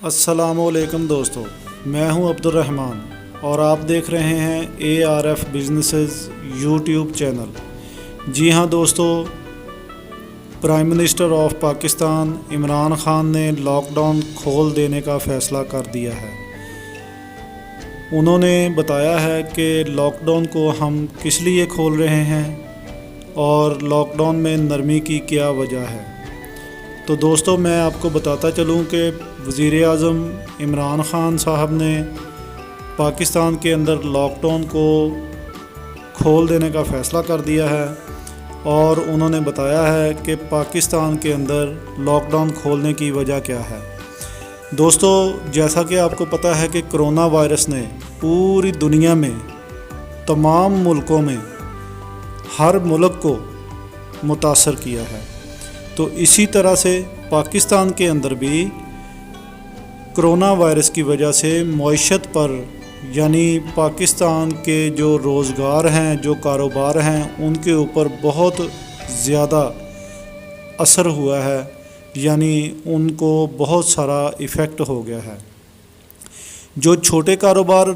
السلام علیکم دوستو، میں ہوں عبدالرحمن اور آپ دیکھ رہے ہیں ARF بزنسز یوٹیوب چینل۔ جی ہاں دوستو، prime minister of Pakistan Imran Khan نے لاک ڈاؤن کھول دینے کا فیصلہ کر دیا ہے۔ انہوں نے بتایا ہے کہ لاک ڈاؤن کو ہم کس لیے کھول رہے ہیں اور لاک ڈاؤن میں نرمی کی کیا وجہ ہے۔ تو دوستو، میں آپ کو بتاتا چلوں کہ وزیر اعظم عمران خان صاحب نے پاکستان کے اندر لاک ڈاؤن کو کھول دینے کا فیصلہ کر دیا ہے، اور انہوں نے بتایا ہے کہ پاکستان کے اندر لاک ڈاؤن کھولنے کی وجہ کیا ہے۔ دوستو، جیسا کہ آپ کو پتہ ہے کہ کرونا وائرس نے پوری دنیا میں تمام ملکوں میں ہر ملک کو متاثر کیا ہے، تو اسی طرح سے پاکستان کے اندر بھی کرونا وائرس کی وجہ سے معیشت پر، یعنی پاکستان کے جو روزگار ہیں، جو کاروبار ہیں، ان کے اوپر بہت زیادہ اثر ہوا ہے، یعنی ان کو بہت سارا ایفیکٹ ہو گیا ہے۔ جو چھوٹے کاروبار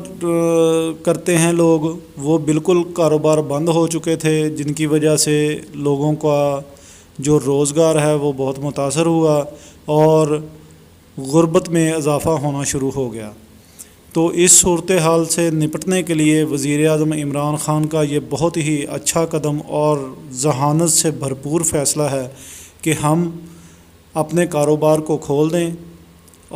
کرتے ہیں لوگ، وہ بالکل کاروبار بند ہو چکے تھے، جن کی وجہ سے لوگوں کا جو روزگار ہے وہ بہت متاثر ہوا اور غربت میں اضافہ ہونا شروع ہو گیا۔ تو اس صورتحال سے نپٹنے کے لیے وزیر اعظم عمران خان کا یہ بہت ہی اچھا قدم اور ذہانت سے بھرپور فیصلہ ہے کہ ہم اپنے کاروبار کو کھول دیں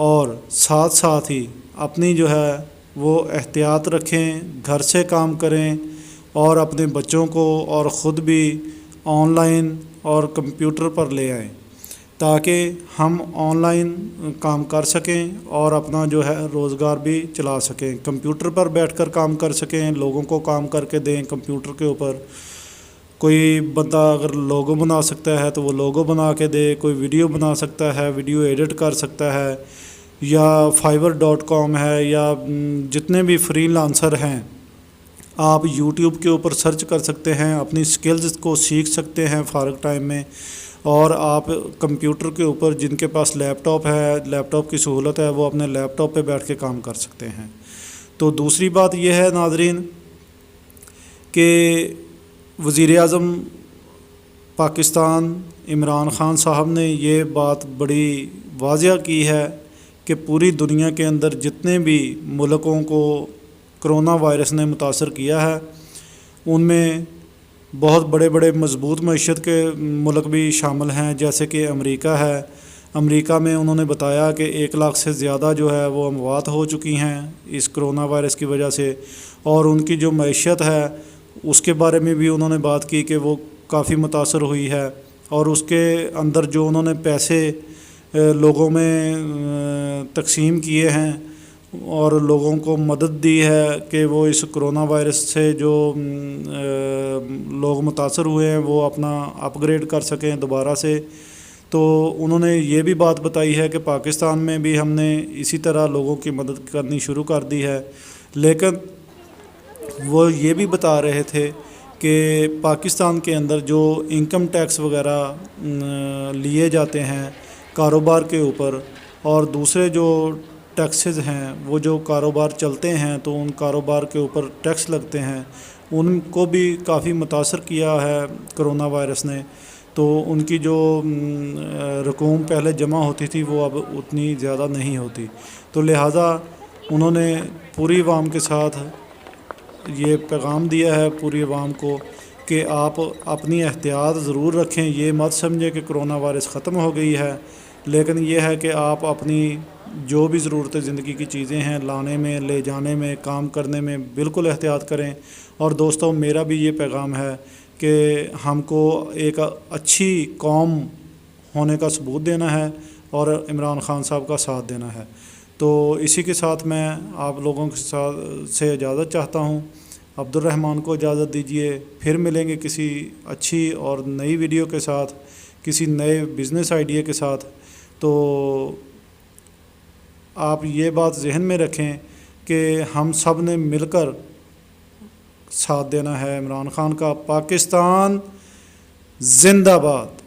اور ساتھ ساتھ ہی اپنی جو ہے وہ احتیاط رکھیں، گھر سے کام کریں اور اپنے بچوں کو اور خود بھی آن لائن اور کمپیوٹر پر لے آئیں، تاکہ ہم آن لائن کام کر سکیں اور اپنا جو ہے روزگار بھی چلا سکیں، کمپیوٹر پر بیٹھ کر کام کر سکیں، لوگوں کو کام کر کے دیں کمپیوٹر کے اوپر۔ کوئی بندہ اگر لوگو بنا سکتا ہے تو وہ لوگو بنا کے دے، کوئی ویڈیو بنا سکتا ہے، ویڈیو ایڈٹ کر سکتا ہے، یا fiverr.com ہے، یا جتنے بھی فری لانسر ہیں، آپ یوٹیوب کے اوپر سرچ کر سکتے ہیں، اپنی سکلز کو سیکھ سکتے ہیں فارغ ٹائم میں، اور آپ کمپیوٹر کے اوپر جن کے پاس لیپ ٹاپ ہے، لیپ ٹاپ کی سہولت ہے، وہ اپنے لیپ ٹاپ پہ بیٹھ کے کام کر سکتے ہیں۔ تو دوسری بات یہ ہے ناظرین کہ وزیر اعظم پاکستان عمران خان صاحب نے یہ بات بڑی واضح کی ہے کہ پوری دنیا کے اندر جتنے بھی ملکوں کو کرونا وائرس نے متاثر کیا ہے، ان میں بہت بڑے بڑے مضبوط معیشت کے ملک بھی شامل ہیں، جیسے کہ امریکہ ہے۔ امریکہ میں انہوں نے بتایا کہ 1 لاکھ سے زیادہ جو ہے وہ اموات ہو چکی ہیں اس کرونا وائرس کی وجہ سے، اور ان کی جو معیشت ہے اس کے بارے میں بھی انہوں نے بات کی کہ وہ کافی متاثر ہوئی ہے، اور اس کے اندر جو انہوں نے پیسے لوگوں میں تقسیم کیے ہیں اور لوگوں کو مدد دی ہے کہ وہ اس کرونا وائرس سے جو لوگ متاثر ہوئے ہیں وہ اپنا اپ گریڈ کر سکیں دوبارہ سے۔ تو انہوں نے یہ بھی بات بتائی ہے کہ پاکستان میں بھی ہم نے اسی طرح لوگوں کی مدد کرنی شروع کر دی ہے، لیکن وہ یہ بھی بتا رہے تھے کہ پاکستان کے اندر جو انکم ٹیکس وغیرہ لیے جاتے ہیں کاروبار کے اوپر، اور دوسرے جو ٹیکسز ہیں، وہ جو کاروبار چلتے ہیں تو ان کاروبار کے اوپر ٹیکس لگتے ہیں، ان کو بھی کافی متاثر کیا ہے کرونا وائرس نے۔ تو ان کی جو رقوم پہلے جمع ہوتی تھی وہ اب اتنی زیادہ نہیں ہوتی، تو لہٰذا انہوں نے پوری عوام کے ساتھ یہ پیغام دیا ہے پوری عوام کو کہ آپ اپنی احتیاط ضرور رکھیں۔ یہ مت سمجھیں کہ کرونا وائرس ختم ہو گئی ہے، لیکن یہ ہے کہ آپ اپنی جو بھی ضرورت زندگی کی چیزیں ہیں لانے میں، لے جانے میں، کام کرنے میں بالکل احتیاط کریں۔ اور دوستو، میرا بھی یہ پیغام ہے کہ ہم کو ایک اچھی قوم ہونے کا ثبوت دینا ہے اور عمران خان صاحب کا ساتھ دینا ہے۔ تو اسی کے ساتھ میں آپ لوگوں کے ساتھ سے اجازت چاہتا ہوں۔ عبدالرحمن کو اجازت دیجیے، پھر ملیں گے کسی اچھی اور نئی ویڈیو کے ساتھ، کسی نئے بزنس آئیڈیا کے ساتھ۔ تو آپ یہ بات ذہن میں رکھیں کہ ہم سب نے مل کر ساتھ دینا ہے عمران خان کا۔ پاکستان زندہ باد۔